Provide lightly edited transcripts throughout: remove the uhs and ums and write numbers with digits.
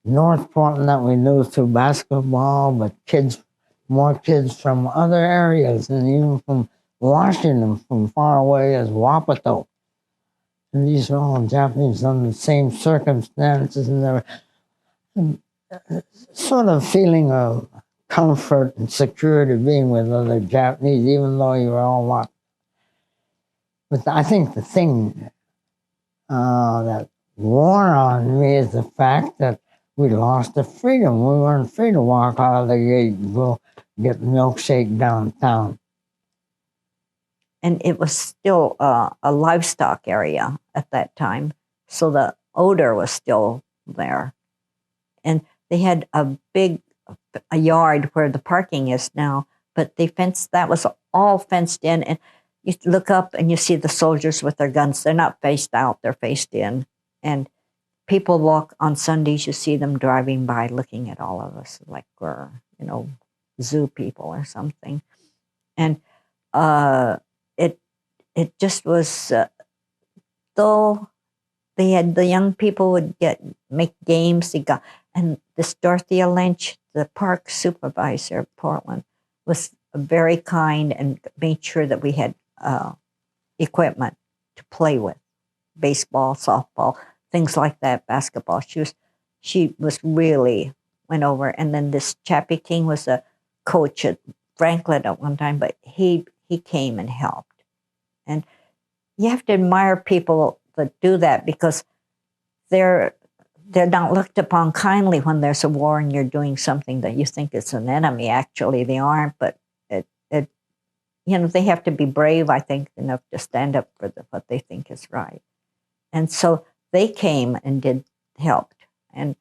North Portland that we knew through basketball, but more kids from other areas, and even from Washington, from far away as Wapato. And these are all Japanese under the same circumstances, and they're sort of feeling of comfort and security being with other Japanese, even though you were all locked. But I think the thing that wore on me is the fact that we lost the freedom. We weren't free to walk out of the gate and go get milkshake downtown. And it was still a livestock area at that time, so the odor was still there. And they had a yard where the parking is now, but that was all fenced in. And you look up and you see the soldiers with their guns. They're not faced out, they're faced in. And people walk on Sundays, you see them driving by looking at all of us like we're, zoo people or something. And it just was, though the young people would make games. And this Dorothea Lynch, the park supervisor of Portland, was very kind and made sure that we had equipment to play with, baseball, softball, things like that, basketball. She was really went over. And then this Chappie King was a coach at Franklin at one time, but he came and helped. And you have to admire people that do that, because they're not looked upon kindly when there's a war and you're doing something that you think is an enemy. Actually, they aren't, but they have to be brave, I think, enough to stand up for what they think is right. And so they came and helped. And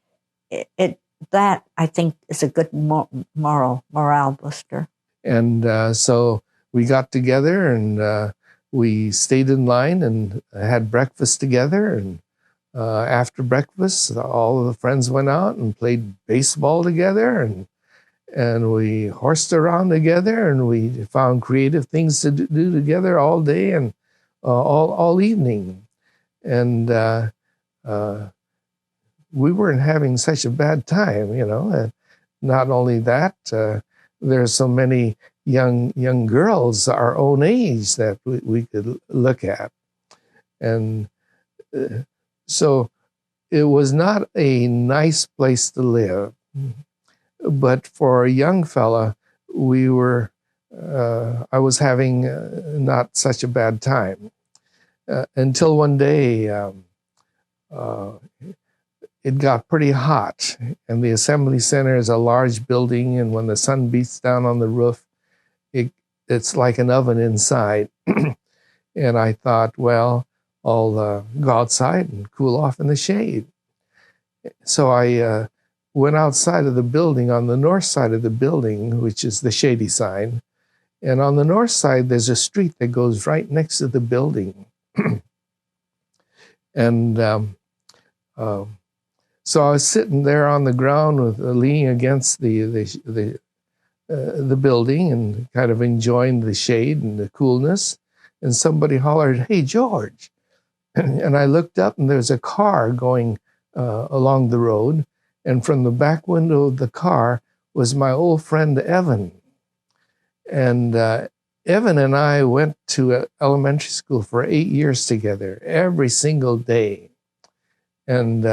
that, I think, is a good morale booster. And so we got together and we stayed in line and had breakfast together. And after breakfast, all of the friends went out and played baseball together, and we horsed around together, and we found creative things to do together all day and all evening. And we weren't having such a bad time, Not only that, there's so many young girls our own age that we could look at. And so it was not a nice place to live, but for a young fella, I was having not such a bad time until one day it got pretty hot, and the Assembly Center is a large building, and when the sun beats down on the roof, it's like an oven inside. And I thought, well, I'll go outside and cool off in the shade. So I went outside of the building, on the north side of the building, which is the shady side. And on the north side, there's a street that goes right next to the building. And so I was sitting there on the ground, leaning against the building and kind of enjoying the shade and the coolness. And somebody hollered, "Hey, George." And I looked up, and there's a car going along the road. And from the back window of the car was my old friend, Evan. And Evan and I went to elementary school for 8 years together, every single day. And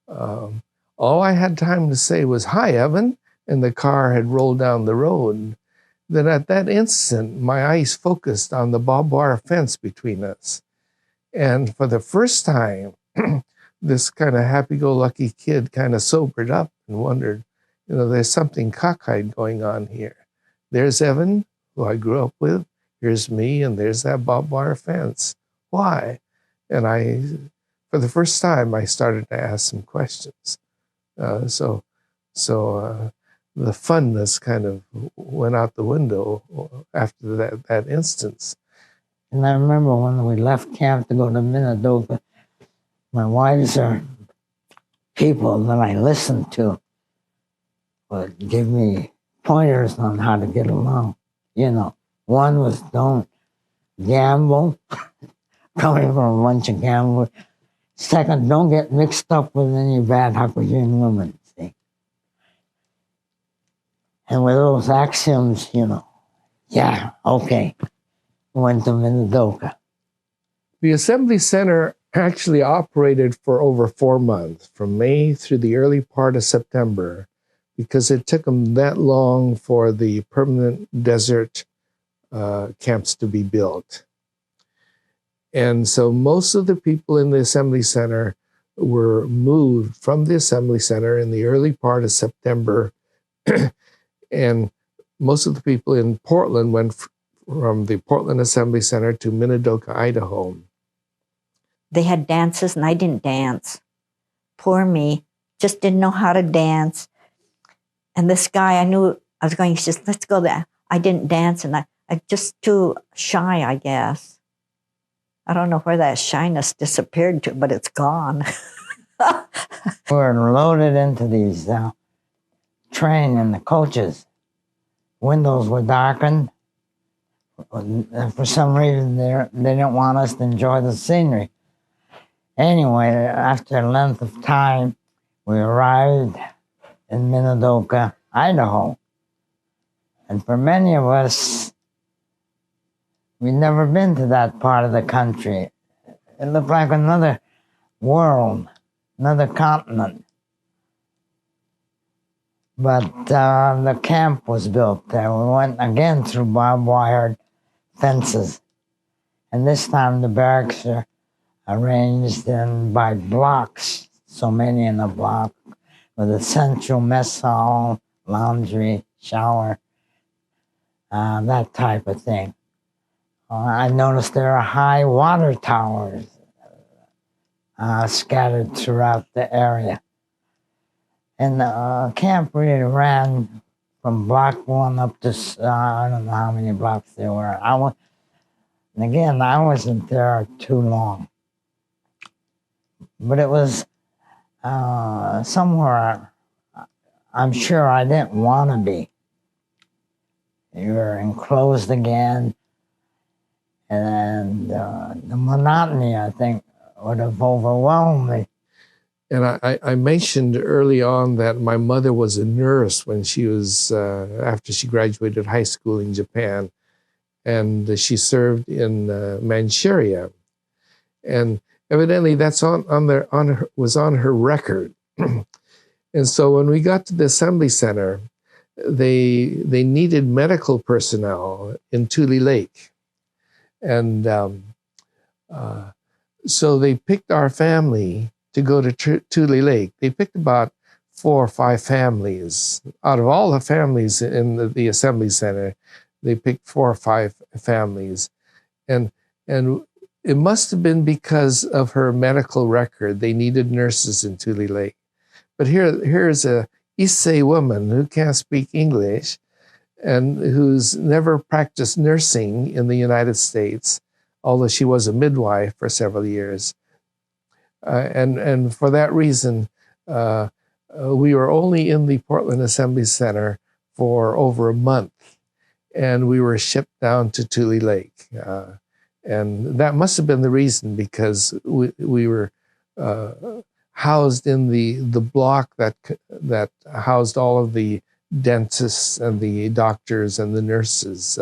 all I had time to say was, "Hi, Evan." And the car had rolled down the road. Then at that instant, my eyes focused on the barbed wire fence between us. And for the first time, this kind of happy-go-lucky kid kind of sobered up and wondered, there's something cockeyed going on here. There's Evan, who I grew up with. Here's me, and there's that barbed wire fence. Why? And for the first time, I started to ask some questions. So the funness kind of went out the window after that instance. And I remember when we left camp to go to Minidoka, my wives are people that I listened to would give me pointers on how to get along. One was don't gamble, coming from a bunch of gamblers. Second, don't get mixed up with any bad Hakujian women, see. And with those axioms, yeah, okay. Went to Minidoka. The Assembly Center actually operated for over 4 months, from May through the early part of September, because it took them that long for the permanent desert camps to be built. And so most of the people in the Assembly Center were moved from the Assembly Center in the early part of September. And most of the people in Portland went from the Portland Assembly Center to Minidoka, Idaho. They had dances and I didn't dance. Poor me. Just didn't know how to dance. And this guy, I knew I was going, he says, let's go there. I didn't dance and I just too shy, I guess. I don't know where that shyness disappeared to, but it's gone. We're loaded into these train and the coaches. Windows were darkened. For some reason, they didn't want us to enjoy the scenery. Anyway, after a length of time, we arrived in Minidoka, Idaho. And for many of us, we'd never been to that part of the country. It looked like another world, another continent. But the camp was built there. We went again through barbed wire fences. And this time the barracks are arranged by blocks, so many in a block, with a central mess hall, laundry, shower, that type of thing. I noticed there are high water towers scattered throughout the area. And the camp really ran from block 1 up to, I don't know how many blocks there were. And again, I wasn't there too long. But it was somewhere I'm sure I didn't want to be. You were enclosed again. And the monotony, I think, would have overwhelmed me. And I mentioned early on that my mother was a nurse when she was, after she graduated high school in Japan. And she served in Manchuria. And evidently that's was on her record. And so when we got to the Assembly Center, they needed medical personnel in Tule Lake. And so they picked our family to go to Tule Lake. They picked about 4 or 5 families. Out of all the families in the Assembly Center, they picked 4 or 5 families. And it must have been because of her medical record. They needed nurses in Tule Lake. But here's a Issei woman who can't speak English and who's never practiced nursing in the United States, although she was a midwife for several years. And for that reason, we were only in the Portland Assembly Center for over a month, and we were shipped down to Tule Lake. And that must have been the reason, because we were housed in the block that housed all of the dentists and the doctors and the nurses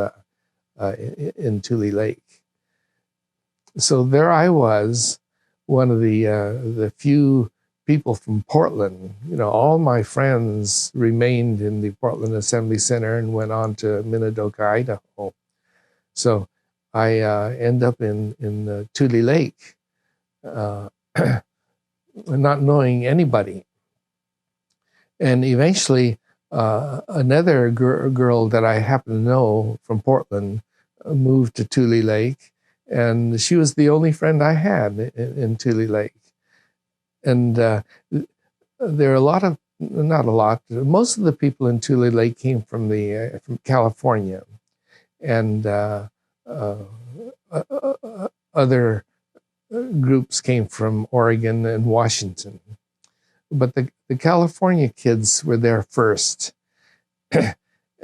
in Tule Lake. So there I was, one of the few people from Portland. All my friends remained in the Portland Assembly Center and went on to Minidoka, Idaho. So I end up in Tule Lake, not knowing anybody. And eventually, another girl that I happen to know from Portland moved to Tule Lake, and she was the only friend I had in Tule Lake. And there are not a lot, most of the people in Tule Lake came from California, and other groups came from Oregon and Washington. But the California kids were there first.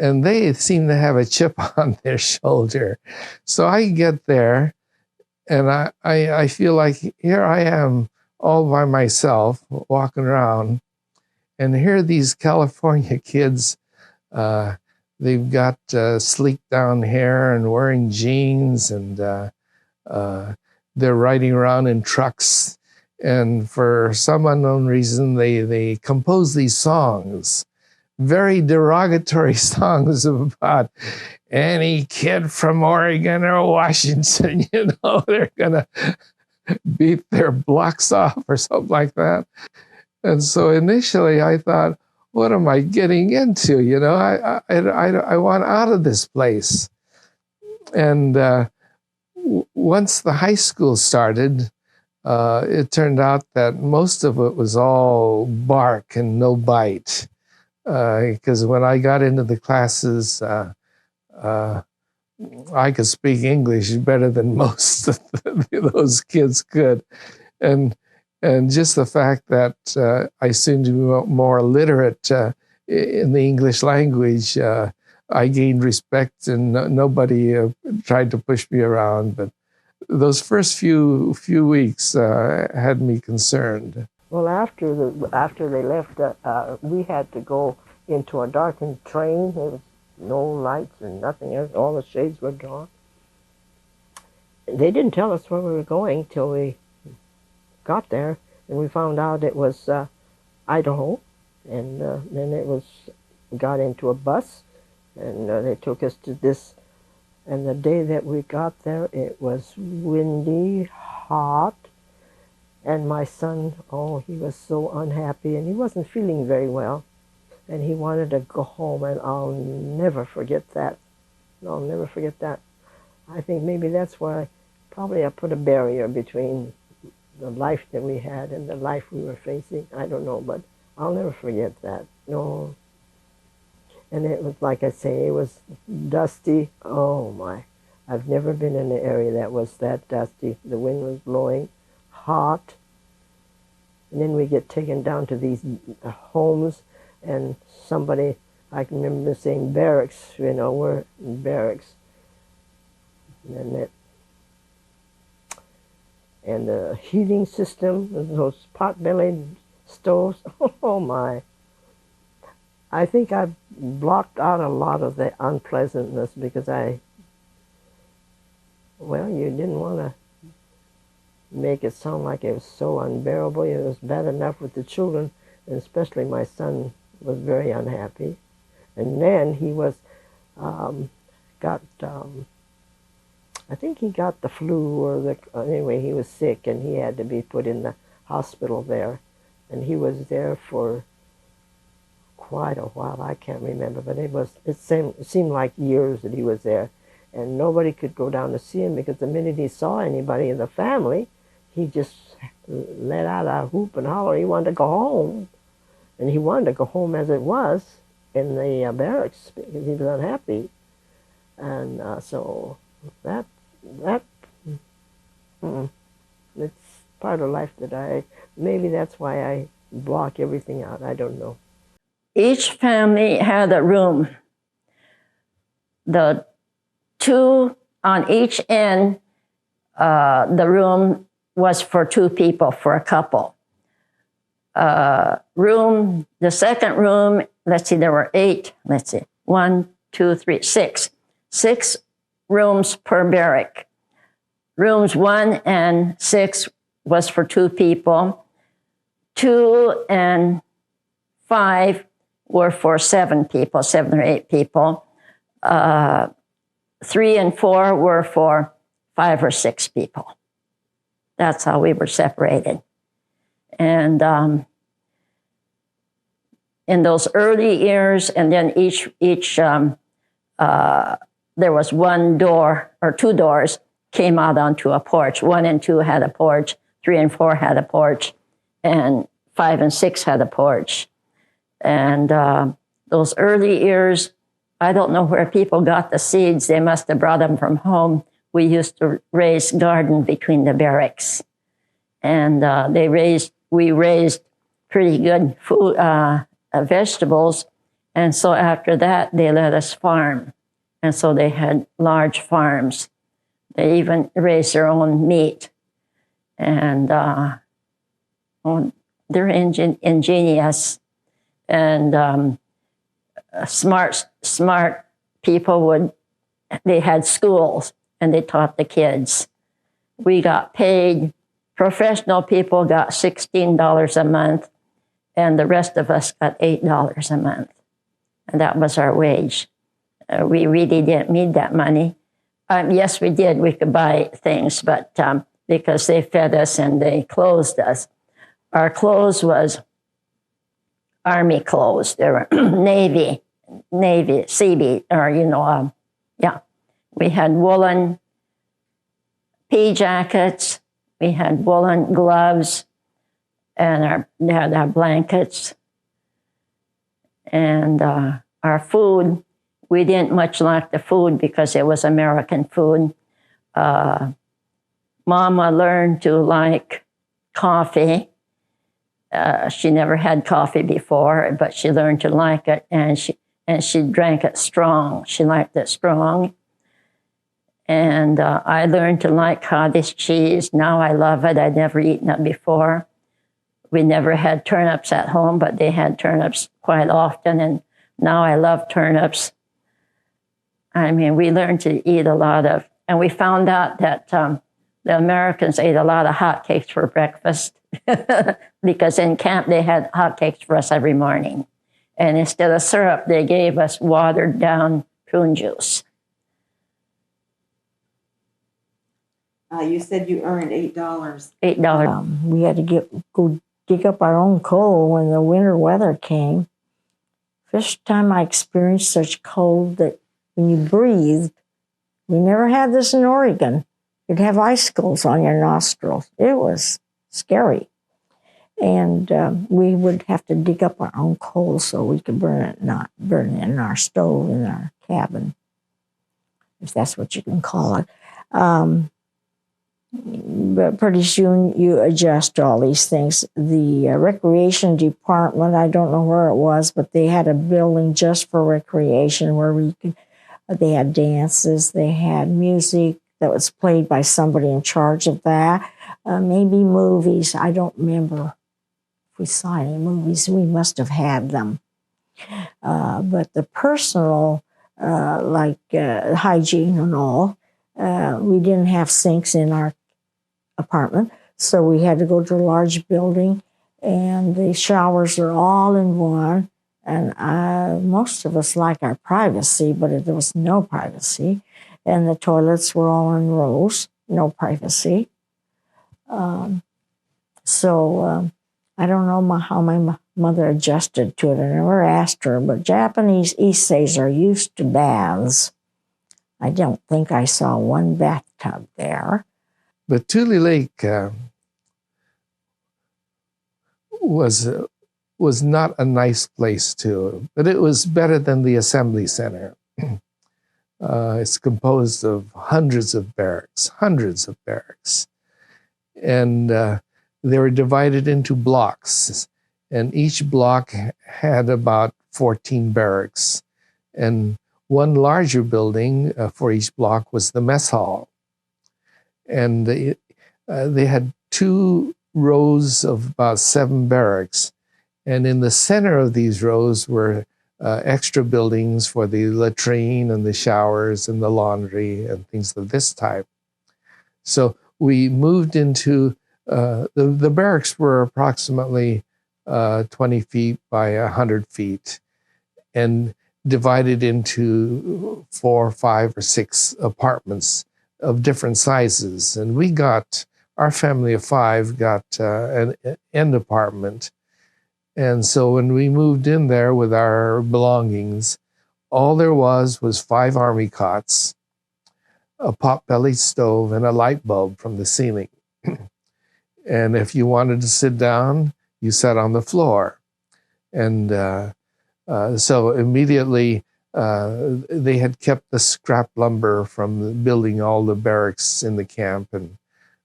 And they seemed to have a chip on their shoulder. So I get there, and I feel like here I am all by myself, walking around, and here are these California kids. They've got sleek down hair and wearing jeans, and they're riding around in trucks. And for some unknown reason, they compose these songs, very derogatory songs about any kid from Oregon or Washington. They're gonna beat their blocks off or something like that. And so initially I thought, what am I getting into? I want out of this place. And once the high school started, it turned out that most of it was all bark and no bite. Because when I got into the classes, I could speak English better than most of those kids could. And just the fact that I seemed to be more literate in the English language, I gained respect, and nobody tried to push me around. But those first few weeks had me concerned. Well, after they left, we had to go into a darkened train. There was no lights and nothing else. All the shades were drawn. They didn't tell us where we were going till we got there, and we found out it was Idaho. And then we got into a bus, and they took us to this. And the day that we got there, it was windy, hot. And my son, he was so unhappy, and he wasn't feeling very well. And he wanted to go home, and I'll never forget that. I'll never forget that. I think maybe that's why probably I put a barrier between the life that we had and the life we were facing. I don't know, but I'll never forget that. No. And it was, like I say, it was dusty. Oh, my. I've never been in an area that was that dusty. The wind was blowing, hot. And then we get taken down to these homes, and somebody, I can remember saying barracks, we're in barracks. And the heating system, those pot-bellied stoves, oh my. I think I blocked out a lot of the unpleasantness because you didn't want to make it sound like it was so unbearable. It was bad enough with the children, and especially my son was very unhappy. And then he was, I think he got the flu anyway, he was sick, and he had to be put in the hospital there. And he was there for quite a while. I can't remember, but it seemed like years that he was there. And nobody could go down to see him because the minute he saw anybody in the family, he just let out a whoop and holler. He wanted to go home. And he wanted to go home as it was in the barracks because he was unhappy. And so it's part of life that maybe that's why I block everything out. I don't know. Each family had a room. The two on each end, the room was for two people, for a couple. The second room, let's see, there were 8, 1, 2, 3, 6. 6 rooms per barrack. Rooms 1 and 6 was for 2 people. 2 and 5 were for 7 people, 7 or 8 people. 3 and 4 were for 5 or 6 people. That's how we were separated. And in those early years, and then each there was one door or 2 doors came out onto a porch. 1 and 2 had a porch, 3 and 4 had a porch, and 5 and 6 had a porch. And those early years, I don't know where people got the seeds. They must have brought them from home. We used to raise garden between the barracks. And we raised pretty good food, vegetables. And so after that, they let us farm. And so they had large farms. They even raised their own meat. And Oh, they're ingenious, and smart people they had schools and they taught the kids. We got paid. Professional people got $16 a month, and the rest of us got $8 a month. And that was our wage. We really didn't need that money. Yes, we did. We could buy things, but because they fed us and they clothed us. Our clothes was Army clothes. They were Navy, CB, or, yeah. We had woolen pea jackets. We had woolen gloves, and we had our blankets. And our food, we didn't much like the food because it was American food. Mama learned to like coffee. She never had coffee before, but she learned to like it, and she drank it strong. She liked it strong. And I learned to like cottage cheese. Now I love it. I'd never eaten it before. We never had turnips at home, but they had turnips quite often, and now I love turnips. I mean, we learned to eat a lot of, and we found out that the Americans ate a lot of hotcakes for breakfast because in camp they had hotcakes for us every morning. And instead of syrup, they gave us watered down prune juice. You said you earned $8. $8. We had to go dig up our own coal when the winter weather came. First time I experienced such cold that when you breathed, we never had this in Oregon. You'd have icicles on your nostrils. It was scary. And we would have to dig up our own coal so we could burn it, not burn it in our stove in our cabin, if that's what you can call it. But pretty soon you adjust to all these things. The recreation department, I don't know where it was, but they had a building just for recreation where they had dances, they had music that was played by somebody in charge of that. Maybe movies. I don't remember if we saw any movies. We must have had them. But the personal, hygiene and all, we didn't have sinks in our apartment, so we had to go to a large building, and the showers are all in one. And most of us like our privacy, but there was no privacy. And the toilets were all in rows, no privacy. So I don't know how my mother adjusted to it. I never asked her, but Japanese Issei's are used to baths. I don't think I saw one bathtub there. But Tule Lake was not a nice place but it was better than the Assembly Center. It's composed of hundreds of barracks. And they were divided into blocks. And each block had about 14 barracks. And one larger building for each block was the mess hall. And they had 2 rows of about 7 barracks. And in the center of these rows were extra buildings for the latrine and the showers and the laundry and things of this type. So we moved into, the barracks were approximately 20 feet by 100 feet and divided into 4, 5, or 6 apartments of different sizes. And our family of 5 got an end apartment. And so when we moved in there with our belongings, all there was 5 army cots, a pot-bellied stove, and a light bulb from the ceiling. And if you wanted to sit down, you sat on the floor. And so immediately they had kept the scrap lumber from building all the barracks in the camp, and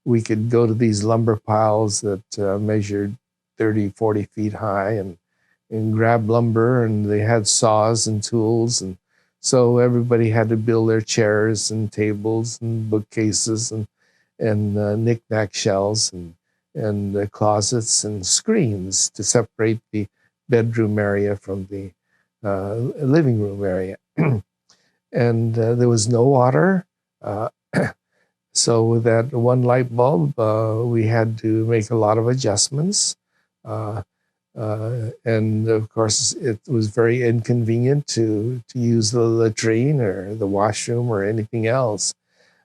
we could go to these lumber piles that measured 30, 40 feet high and grab lumber, and they had saws and tools. And so everybody had to build their chairs and tables and bookcases and knick-knack shelves. and closets and screens to separate the bedroom area from the living room area. And there was no water. So with that one light bulb, we had to make a lot of adjustments. And of course, it was very inconvenient to use the latrine or the washroom or anything else.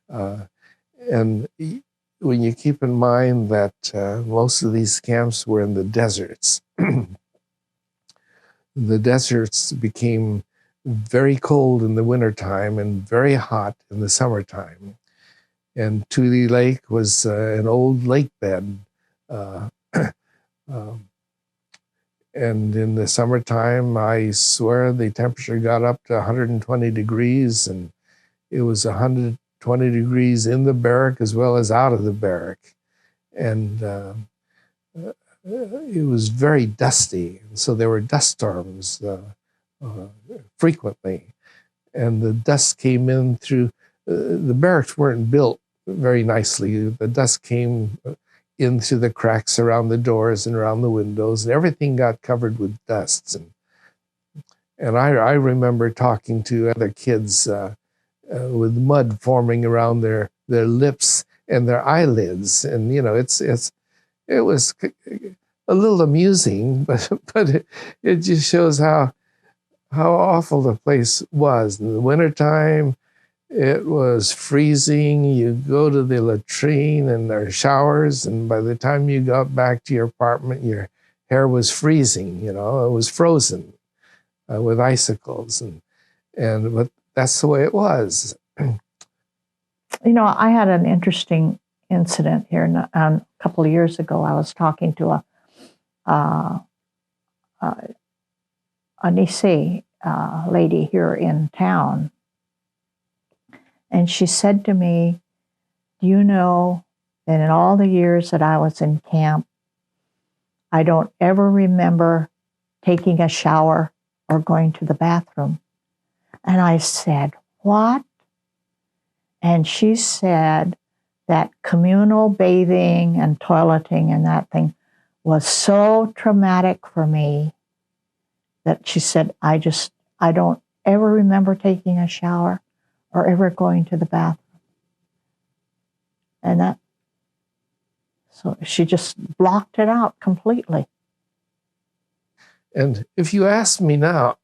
And when you keep in mind that most of these camps were in the deserts, the deserts became very cold in the wintertime and very hot in the summertime. And Tule Lake was an old lake bed. And in the summertime, I swear the temperature got up to 120 degrees, and it was 120 degrees in the barrack as well as out of the barrack. And it was very dusty. And so there were dust storms frequently. And the dust came in through, the barracks weren't built very nicely. The dust came in through the cracks around the doors and around the windows, and everything got covered with dust. And I remember talking to other kids with mud forming around their lips and their eyelids, and you know, it was a little amusing, but it just shows how awful the place was. In the wintertime, it was freezing. You go to the latrine and there are showers, and by the time you got back to your apartment, your hair was freezing. You know, it was frozen with icicles, but that's the way it was. You know, I had an interesting incident here a couple of years ago. I was talking to a Nisei lady here in town. And she said to me, do you know that in all the years that I was in camp, I don't ever remember taking a shower or going to the bathroom? And I said, what? And she said that communal bathing and toileting and that thing was so traumatic for me that she said, I don't ever remember taking a shower or ever going to the bathroom. And so she just blocked it out completely. And if you ask me now,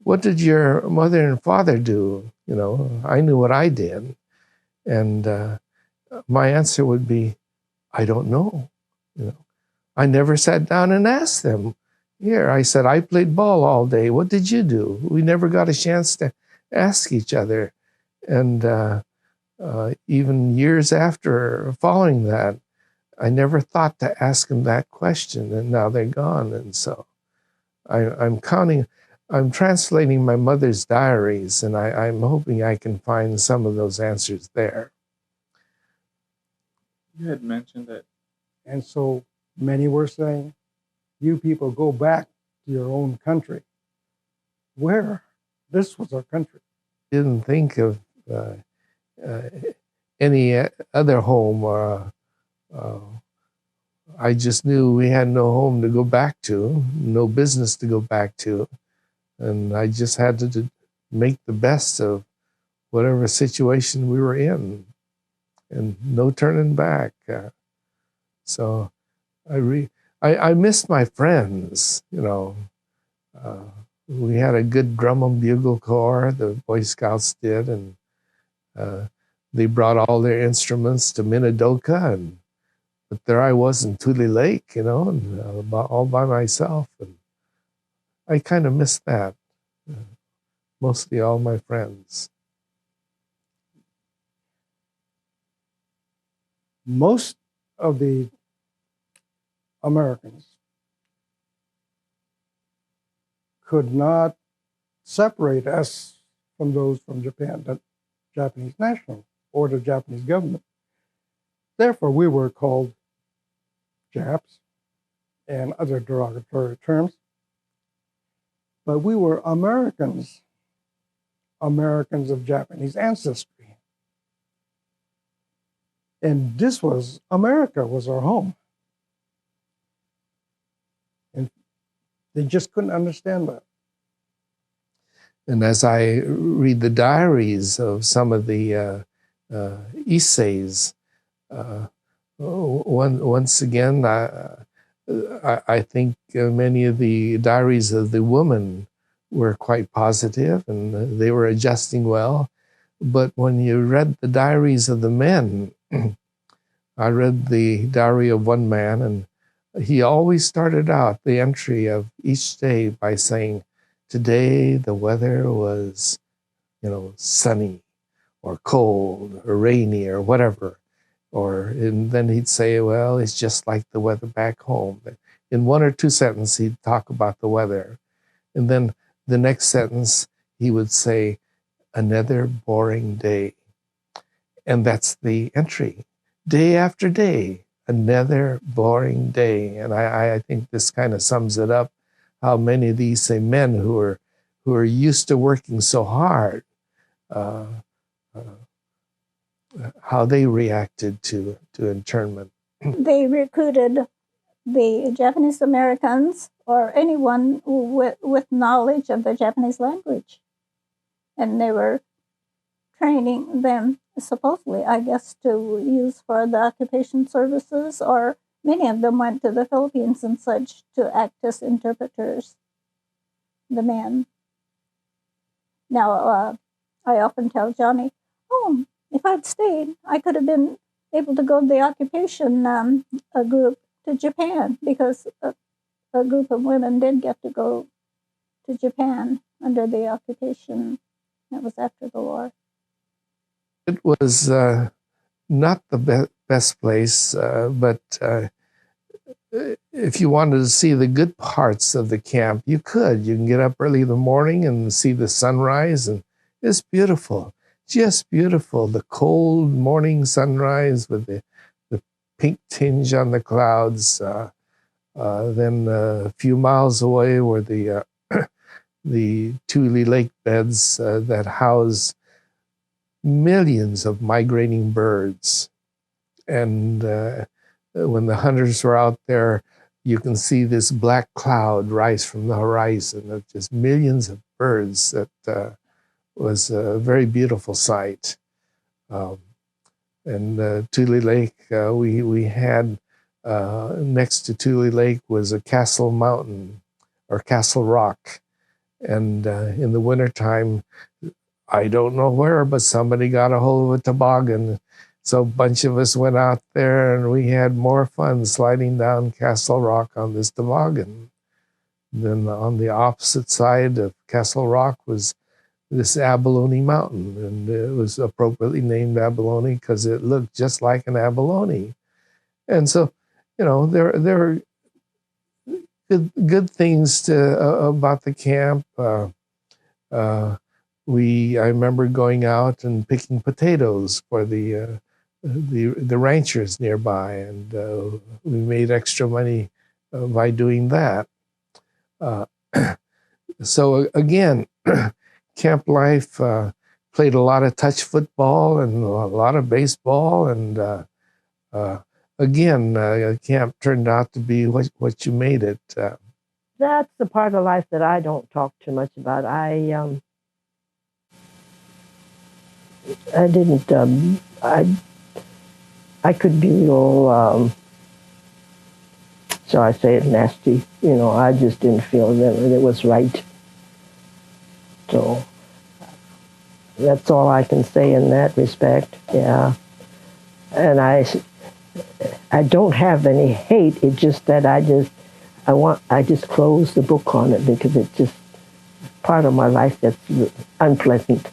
what did your mother and father do? You know, I knew what I did. And my answer would be, I don't know. You know, I never sat down and asked them. Here, I said, I played ball all day. What did you do? We never got a chance to ask each other. And even years after following that, I never thought to ask them that question, and now they're gone. And so I'm translating my mother's diaries, and I'm hoping I can find some of those answers there. You had mentioned that. And so many were saying, you people go back to your own country. Where? This was our country. Didn't think of any other home. I just knew we had no home to go back to, no business to go back to. And I just had to make the best of whatever situation we were in, and no turning back. So I missed my friends, you know. We had a good drum and bugle corps, the Boy Scouts did, and they brought all their instruments to Minidoka, but there I was in Tule Lake, you know, and all by myself. And I kind of missed that. Mostly all my friends. Most of the Americans could not separate us from those from Japan, the Japanese national or the Japanese government. Therefore, we were called Japs and other derogatory terms. But we were Americans, Americans of Japanese ancestry. And this was, America was our home. And they just couldn't understand that. And as I read the diaries of some of the essays, once again, I think many of the diaries of the women were quite positive and they were adjusting well. But when you read the diaries of the men, I read the diary of one man, and he always started out the entry of each day by saying, today the weather was, sunny or cold or rainy or whatever. And then he'd say, well, it's just like the weather back home. In one or two sentences, he'd talk about the weather. And then the next sentence, he would say, another boring day. And that's the entry. Day after day, another boring day. And I think this kind of sums it up, how many of these men who are used to working so hard, how they reacted to internment. They recruited the Japanese Americans or anyone with knowledge of the Japanese language. And they were training them, supposedly, I guess, to use for the occupation services, or many of them went to the Philippines and such to act as interpreters, the men. Now, I often tell Johnny, oh, if I'd stayed, I could have been able to go to the occupation group to Japan, because a group of women did get to go to Japan under the occupation. That was after the war. It was not the best place, but if you wanted to see the good parts of the camp, you could. You can get up early in the morning and see the sunrise, and it's beautiful, just beautiful. The cold morning sunrise with the pink tinge on the clouds. Then a few miles away were the Tule Lake beds that house millions of migrating birds. And when the hunters were out there, you can see this black cloud rise from the horizon of just millions of birds. That was a very beautiful sight. And Tule Lake, we had next to Tule Lake was a Castle Mountain or Castle Rock. And in the wintertime, I don't know where, but somebody got a hold of a toboggan. So a bunch of us went out there and we had more fun sliding down Castle Rock on this toboggan. Then on the opposite side of Castle Rock was this abalone mountain, and it was appropriately named abalone because it looked just like an abalone. And so, there were good things about the camp. I remember going out and picking potatoes for the ranchers nearby, and we made extra money by doing that. So again, camp life played a lot of touch football and a lot of baseball, and again, camp turned out to be what you made it. That's the part of life that I don't talk too much about. I didn't. I could be real. Shall I say it, nasty? I just didn't feel that it was right. So that's all I can say in that respect. Yeah, and I don't have any hate. It's just that I just closed the book on it because it's just part of my life that's unpleasant.